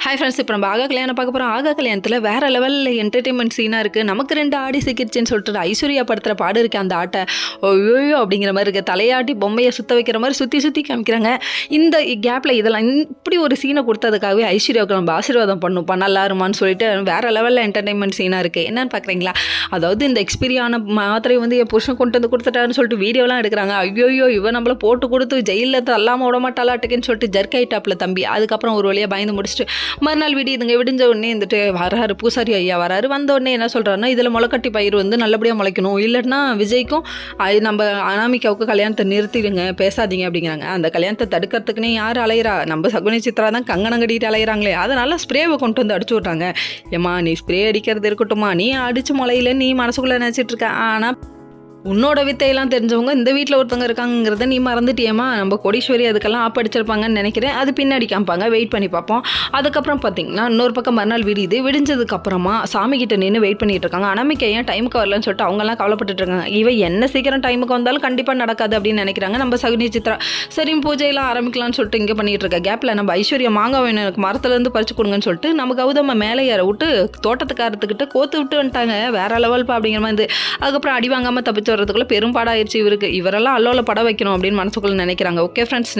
Hi friends, இப்போ நம்ம ஆகா கல்யாணம் பார்க்க போகிறோம். ஆகா கல்யாணத்தில் வேறு லெவலில் என்டர்டெயின்மெண்ட் சீனாக இருக்குது. நமக்கு 2 ஆடி சிக்கிடுச்சின்னு சொல்லிட்டு ஐஸ்வர்யா படுத்துகிற பாடு இருக்குது. அந்த ஆட்டை ஐயோ அப்படிங்கிற மாதிரி இருக்குது. தலையாட்டி பொம்மையை சுற்ற வைக்கிற மாதிரி சுற்றி காமிக்கிறாங்க. இந்த கேப்பில் இதெல்லாம் இப்படி ஒரு சீனை கொடுத்ததுக்காகவே ஐஸ்வர்யாவுக்கு நம்ம ஆசீர்வாதம் பண்ணுப்பா, நல்லா இருமான்னு சொல்லிட்டு வேறு லெவலில் என்டர்டெயின்மெண்ட் சீனாக இருக்குது. என்னென்னு பார்க்குறீங்களா? அதாவது இந்த எக்ஸ்பீரியான மாத்திரை வந்து என் புருஷன் கொண்டு வந்து கொடுத்துட்டாருன்னு சொல்லிட்டு வீடியோலாம் எடுக்கிறாங்க. ஐயோ இவன் நம்மளை போட்டு கொடுத்து ஜெயிலில் தள்ளாமல் விட மாட்டாளாட்டுக்குன்னு சொல்லிட்டு ஜர்க் ஆயிட்டாப்ல தம்பி. அதுக்கப்புறம் ஒரு வழியாக பயந்து முடிச்சுட்டு மறுநாள் விடியுதுங்க. விடிஞ்ச உடனே வந்துட்டு வராரு பூசாரி ஐயா வராரு. வந்த உடனே என்ன சொல்கிறாருன்னா, இதில் முளைக்கட்டி பயிர் வந்து நல்லபடியாக முளைக்கணும், இல்லைன்னா விஜய்க்கும் நம்ம அனாமிகாவுக்கு கல்யாணத்தை நிறுத்திடுங்க, பேசாதீங்க அப்படிங்கிறாங்க. அந்த கல்யாணத்தை தடுக்கிறதுக்குன்னே யார் அலையிறா? நம்ம சகுனி சித்ரா தான் கங்கணம் கட்டிட்டு அலையிறாங்களே. அதனால ஸ்ப்ரேவை கொண்டு வந்து அடிச்சு விட்றாங்க. ஏம்மா நீ ஸ்ப்ரே அடிக்கிறது இருக்கட்டும்மா, நீ அடிச்சு முளையில நீ மனசுக்குள்ளே நினச்சிட்டு இருக்க. ஆனால் உன்னோட வித்தையெல்லாம் தெரிஞ்சவங்க இந்த வீட்டில் ஒருத்தவங்க இருக்காங்கிறத நீ மறந்துட்டியம்மா. நம்ம கோடீஸ்வரி அதுக்கெல்லாம் ஆப் அடிச்சிருப்பாங்கன்னு நினைக்கிறேன். அது பின்னாடி காமிப்பாங்க, வெயிட் பண்ணி பார்ப்போம். அதுக்கப்புறம் பார்த்தீங்கன்னா இன்னொரு பக்கம் மறுநாள் விடியுது. விடிஞ்சதுக்கப்புறமா சாமி கிட்ட நின்று வெயிட் பண்ணிட்டு இருக்காங்க. அனாமிகா ஏன் டைமுக்கு வரலன்னு சொல்லிட்டு அவங்கெல்லாம் கவலைப்பட்டு இருக்காங்க. இவன் என்ன சீக்கிரம் டைமுக்கு வந்தாலும் கண்டிப்பாக நடக்காது அப்படின்னு நினைக்கிறாங்க. நம்ம சகுனி சித்ரா சரி பூஜையெல்லாம் ஆரம்பிக்கலாம்னு சொல்லிட்டு இங்கே பண்ணிட்டு இருக்க கேப்பில் நம்ம ஐஸ்வர்யா மாங்காய் வேணும் எனக்கு மரத்துலேருந்து பறிச்சு கொடுங்கன்னு சொல்லிட்டு நம்ம கௌதம மேலே ஏற விட்டு தோட்டத்துக்காரத்துக்கிட்ட கோத்து விட்டு வந்துட்டாங்க. வேற லெவல்ப்பா அப்படிங்கிற மாதிரி. அதுக்கப்புறம் அடி வாங்காமல் தப்பிச்சு வரதுக்குள்ள பெரும்பாடாயிருச்சு இவருக்கு. இவரெல்லாம் அல்லோல படம் வைக்கணும் அப்படின்னு மனசுக்குள்ள நினைக்கிறாங்க. Okay friends.